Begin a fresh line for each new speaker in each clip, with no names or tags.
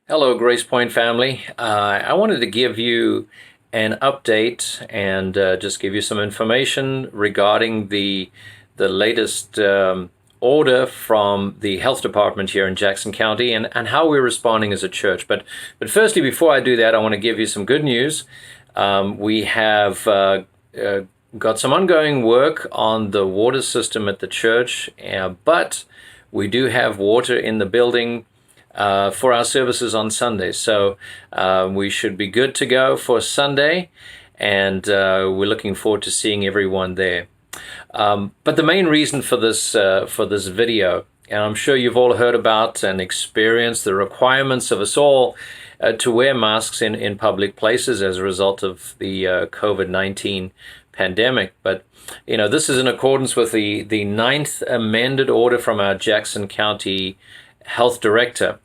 Hello, Grace Point family. I wanted to give you an update and just give you some information regarding the latest order from the health department here in Jackson County and how we're responding as a church. But firstly, before I do that, I want to give you some good news. We have got some ongoing work on the water system at the church, but we do have water in the building for our services on Sunday. So we should be good to go for Sunday, and we're looking forward to seeing everyone there. But the main reason for this video, and I'm sure you've all heard about and experienced the requirements of us all to wear masks in public places as a result of the COVID-19 pandemic. But this is in accordance with the ninth amended order from our Jackson County Health Director.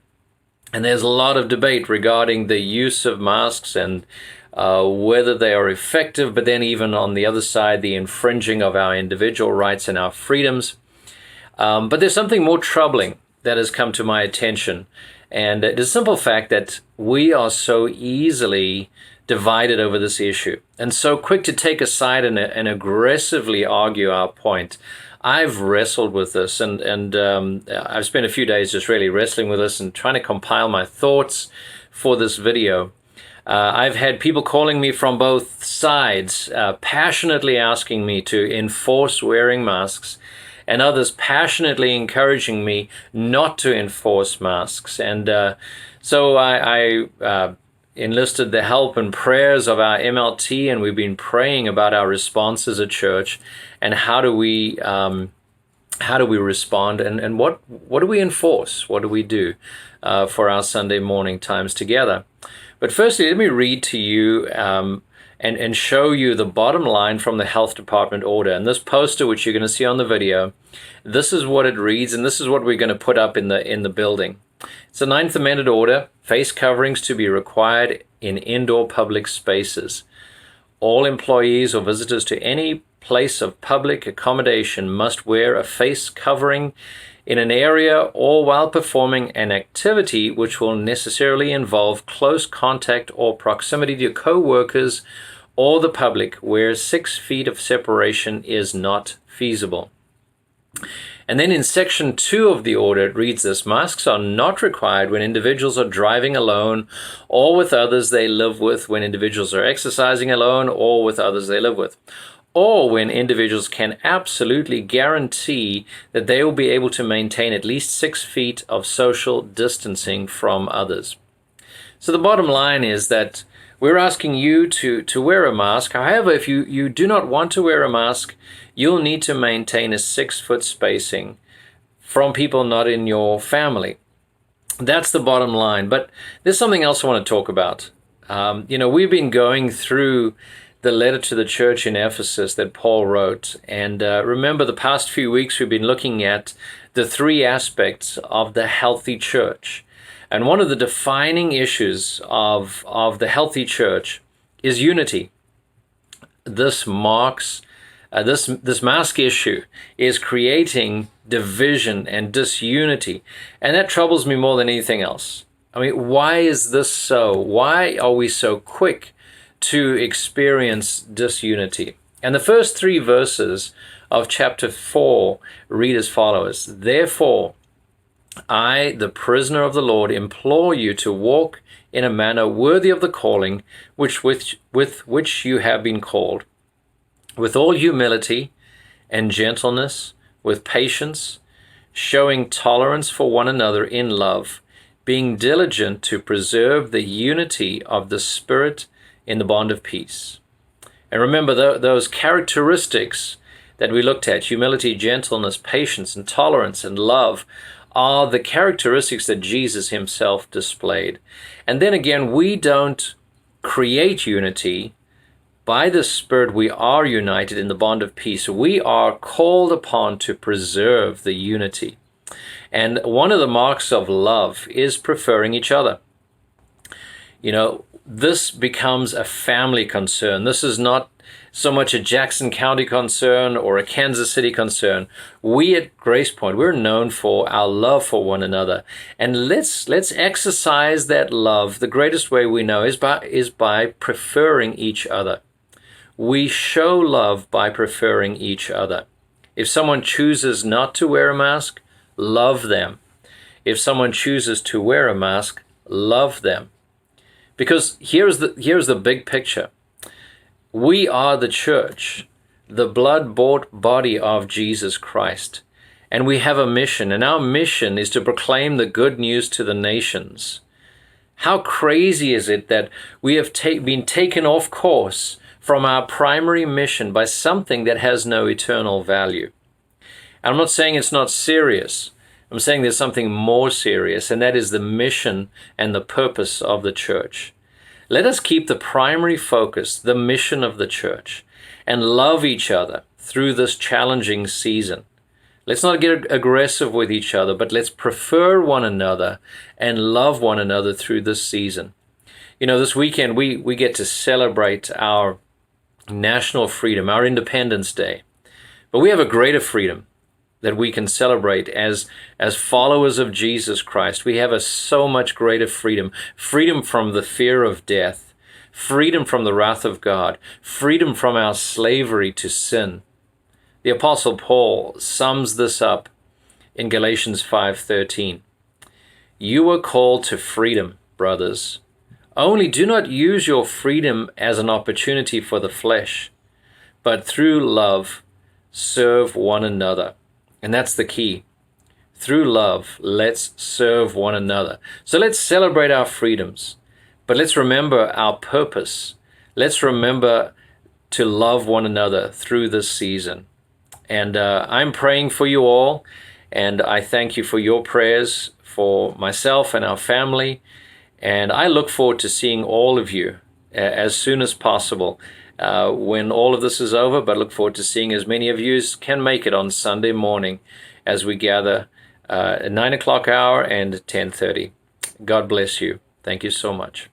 And there's a lot of debate regarding the use of masks and whether they are effective, but then even on the other side, the infringing of our individual rights and our freedoms. But there's something more troubling that has come to my attention. And it is a simple fact that we are so easily divided over this issue and so quick to take a side and aggressively argue our point. I've wrestled with this, and I've spent a few days just really wrestling with this and trying to compile my thoughts for this video. I've had people calling me from both sides, passionately asking me to enforce wearing masks, and others passionately encouraging me not to enforce masks. And so I enlisted the help and prayers of our MLT, and we've been praying about our response as a church and how do we respond and what do we enforce? What do we do for our Sunday morning times together? But firstly, let me read to you and show you the bottom line from the health department order. And this poster, which you're going to see on the video, this is what it reads, and this is what we're going to put up in the building. It's the ninth amended order: face coverings to be required in indoor public spaces. All employees or visitors to any place of public accommodation must wear a face covering in an area or while performing an activity which will necessarily involve close contact or proximity to co-workers or the public, where 6 feet of separation is not feasible. And then in section 2 of the order, it reads this: masks are not required when individuals are driving alone or with others they live with, when individuals are exercising alone or with others they live with, or when individuals can absolutely guarantee that they will be able to maintain at least 6 feet of social distancing from others. So the bottom line is that we're asking you to wear a mask. However, if you do not want to wear a mask, you'll need to maintain a 6-foot spacing from people not in your family. That's the bottom line. But there's something else I want to talk about. We've been going through the letter to the church in Ephesus that Paul wrote. And remember, the past few weeks we've been looking at the 3 aspects of the healthy church. And one of the defining issues of the healthy church is unity. This mask issue is creating division and disunity, and that troubles me more than anything else. I mean, why is this so? Why are we so quick to experience disunity? And the first 3 verses of chapter 4 read as follows: Therefore, I, the prisoner of the Lord, implore you to walk in a manner worthy of the calling with which you have been called, with all humility and gentleness, with patience, showing tolerance for one another in love, being diligent to preserve the unity of the Spirit in the bond of peace. And remember those characteristics that we looked at: humility, gentleness, patience, and tolerance, and love, are the characteristics that Jesus himself displayed. And then again, we don't create unity. By the Spirit, we are united in the bond of peace. We are called upon to preserve the unity. And one of the marks of love is preferring each other. This becomes a family concern. This is not so much a Jackson County concern or a Kansas City concern. We at Grace Point, we're known for our love for one another. And let's exercise that love. The greatest way we know is by preferring each other. We show love by preferring each other. If someone chooses not to wear a mask, love them. If someone chooses to wear a mask, love them. Because here's the big picture. We are the church, the blood-bought body of Jesus Christ. And we have a mission, and our mission is to proclaim the good news to the nations. How crazy is it that we have been taken off course from our primary mission by something that has no eternal value? I'm not saying it's not serious. I'm saying there's something more serious, and that is the mission and the purpose of the church. Let us keep the primary focus, the mission of the church, and love each other through this challenging season. Let's not get aggressive with each other, but let's prefer one another and love one another through this season. You know, this weekend we get to celebrate our national freedom, our Independence Day. But we have a greater freedom that we can celebrate as followers of Jesus Christ. We have a so much greater freedom. Freedom from the fear of death. Freedom from the wrath of God. Freedom from our slavery to sin. The Apostle Paul sums this up in Galatians 5:13. You are called to freedom, brothers. Only do not use your freedom as an opportunity for the flesh, but through love serve one another. And that's the key. Through love, let's serve one another. So let's celebrate our freedoms, but let's remember our purpose. Let's remember to love one another through this season. And I'm praying for you all, and I thank you for your prayers for myself and our family. And I look forward to seeing all of you as soon as possible when all of this is over, but look forward to seeing as many of you as can make it on Sunday morning as we gather at 9 o'clock hour and 10:30. God bless you. Thank you so much.